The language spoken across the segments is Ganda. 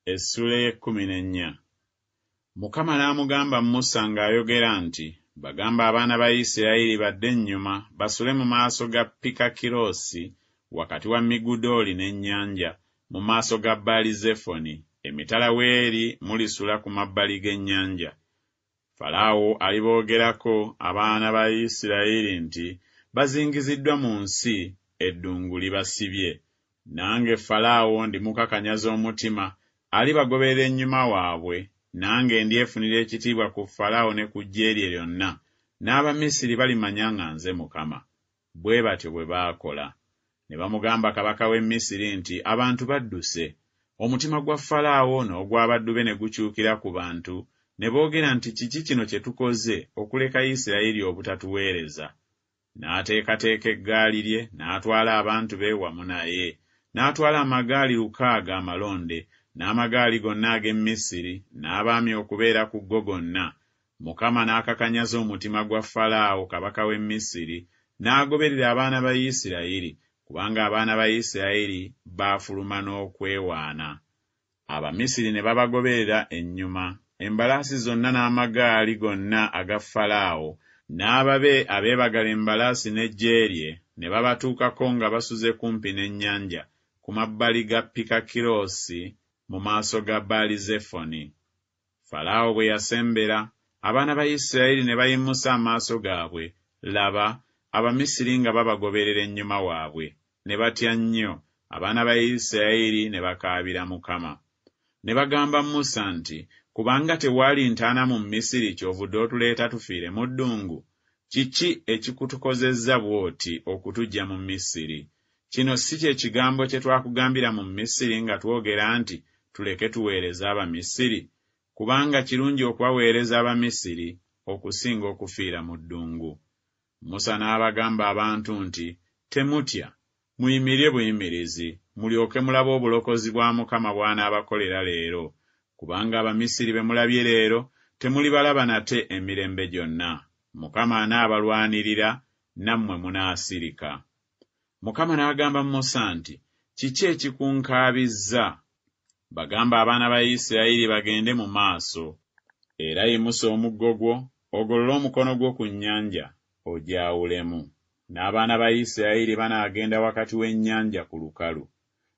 Essula y'e14. Mukama n'amugamba Musa ng'ayogera nti, bagamba abaana ba Isirayiri badde ennyuma basule mu maaso ga Pikakirosi wakati wa Migudooli n'ennyanja, mu maaso ga Baali-Zefoni, emitala w'eri mulisula ku mabbali g'ennyanja. Falaawo aliboogerako abaana ba Isirayiri nti, bazingiziddwa mu nsi, eddungu libasibye. Nange Falaawo ndimukakanyaza omutima, alibagoberera ennyuma waabwe, nange ndyefunira ekitiibwa ku Falaawo ne ku ggye lye lyonna, n'Abamisiri balimanya nga nze Mukama. Bwe batyo bwe baakola. Ne bamugamba kabaka w'e Misiri nti, abantu badduse. Omutima gwa Falaawo n'ogw'abaddu be ne gukyukira ku bantu, ne boogera nti, kiki kino kye tukoze okuleka Isirayiri obutatuweereza? N'ateekateeka eggaali lye, n'atwala abantu be wamu naye, n'atwala amagaali 600 amalonde, n'amagaali gonna ag'e Misiri, n'abaami okubeera ku go gonna. Mukama n'akakanyaza omutima gwa Falaawo kabaka w'e Misiri, n'agoberera abaana ba Isirayiri, kubanga abaana ba Isirayiri baafuluma n'okwewaana. Abamisiri ne babagoberera ennyuma, embalaasi zonna n'amagaali gonna aga Falaawo, n'ababe abeebagala embalaasi n'eggye lye, ne babatuukako nga basuze kumpi n'ennyanja, ku mabbali ga Pikakirosi, mu maaso ga Baali-Zefoni. Falaawo bwe yasembera, abaana ba Isirayiri ne bayimusa amaaso gaabwe, laba, Abamisiri nga babagoberera ennyuma waabwe. Ne batya nnyo, abaana ba Isirayiri ne bakaabira Mukama. Ne bagamba Musa nti, kubanga tewaali ntaana mu Misiri kyovudde otuleeta tufiire mu ddungu? Kiki ekikutukozezza bw'oti okutuggya mu Misiri? Kino si kye kigambo kye twakugambira mu Misiri nga twogera nti, tuleke tuweereze Abamisiri? Kubanga kirungi okubaweereza Abamisiri okusinga okufiira mu ddungu. Musa n'abagamba abantu nti, temutya, muyimirire buyimirizi, mulyoke mulabe obulokozi bwa Mukama bw'anaabakolera leero. Kubanga Abamisiri be mulabye leero, temulibalaba nate emirembe gyonna. Mukama anaabalwanirira, nammwe munaasirika. Mukama n'agamba Musa nti, kiki ekikunkaabizza? Bagamba abaana ba Isirayiri bagende mu maaso. Era yimusa omuggo gwo, ogolole omukono gwo ku nnyanja, ogyawulemu. N'abaana ba Isirayiri banaagenda wakati w'ennyanja ku lukalu.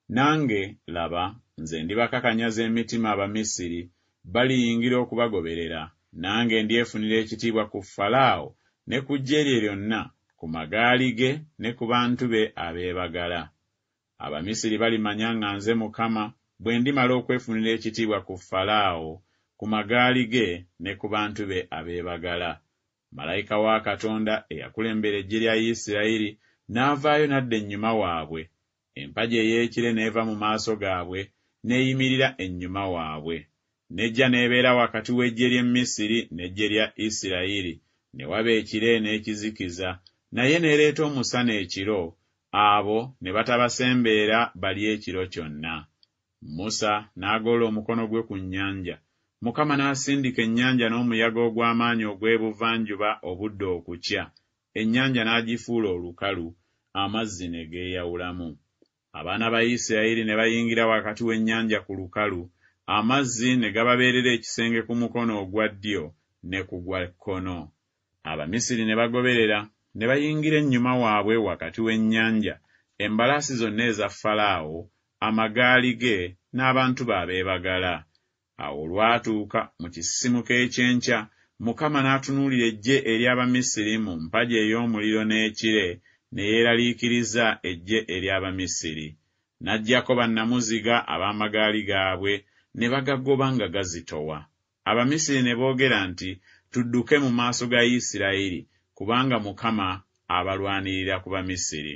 Nange, laba, nze ndibakakanyaza emitima Abamisiri, baliyingira okubagoberera. Nange ndyefunira ekitiibwa ku Falaawo ne ku ggye lye lyonna, ku magaali ge ne ku bantu be abeebagala. Abamisiri balimanya nga nze Mukama bwe ndimala okwefunira ekitiibwa ku Falaawo, ku magaali ge ne ku bantu be abeebagala. Malayika wa Katonda eyakulembera eggye lya Isirayiri n'avaayo n'adda ennyuma waabwe. Empagi ey'ekire n'eva mu maaso gaabwe, n'eyimirira ennyuma waabwe. N'ejja n'ebeera wakati w'eggye ly'e Misiri n'eggye lya Isirayiri, ne waba ekire n'ekizikiza, naye n'ereeta omusana ekiro, abo ne batabasembeera bali ekiro kyonna. Musa n'agoola omukono gwe ku nnyanja. Mukama n'asindika ennyanja n'omuyaga ogw'amaanyi ogw'ebuvanjuba obudde okukya. Ennyanja n'agifuula olukalu, amazzi ne geeyawulamu. Abaana ba Isirayiri ne bayingira wakati w'ennyanja ku lukalu, amazzi ne gababeerera ekisenge ku mukono ogwa ddyo ne ku gwa kkono. Abamisiri ne bagoberera, ne bayingira ennyuma waabwe wakati w'ennyanja, embalaasi zonna eza Falaawo, amagaali ge n'abantu be abeebagala. Awo olwatuuka mu kisisimuka ekyenkya, Mukama n'atunuulira eggye ery'Abamisiri mu mpagi ey'omuliro n'ekire, ne yeeraliikiriza eggye ery'Abamisiri. N'aggyako bannamuziga ab'amagaali gaabwe, ne bagagoba nga gazitowa. Abamisiri ne boogera nti, tudduke mu maaso ga Isirayiri, kubanga Mukama abalwanirira ku Bamisiri.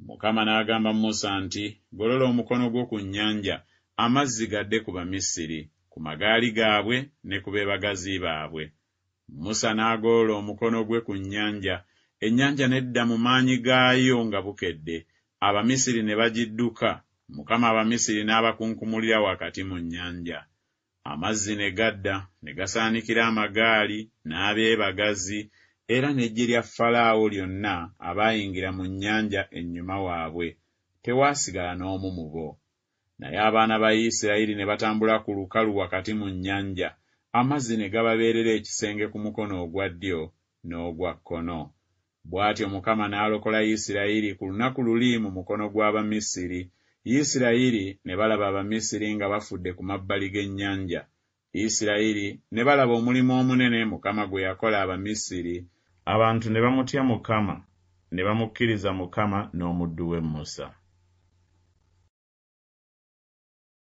Mukama n'agamba Musa nti, golola omukono gwo ku nnyanja, amazzi gadde ku Bamisiri, ku magaali gaabwe ne ku beebagazi baabwe. Musa n'agolola omukono gwe ku nnyanja, ennyanja n'edda mu maanyi gaayo nga bukedde. Abamisiri ne bagidduka, Mukama Abamisiri n'abakunkumulira wakati mu nnyanja. Amazzi ne gadda, ne gasaanikira amagaali n'abeebagazi, era n'eggye lya Falaawo lyonna abaayingira mu nnyanja ennyuma waabwe. Tewaasigala n'omu mu bo. Naye abaana ba Isirayiri ne batambula ku lukalu wakati mu nnyanja, amazzi ne gababeerera ekisenge ku mukono ogwa ddyo n'ogwa kkono. Bw'atyo Mukama n'alokola Isirayiri ku lunaku luli mu mukono gw'Abamisiri. Isirayiri ne balaba Abamisiri nga bafudde ku mabbali g'ennyanja. Isirayiri ne balaba omulimu omunene Mukama gwe yakola Abamisiri. Abantu ne bamutya Mukama, ne bamukkiriza Mukama n'omuddu we Musa.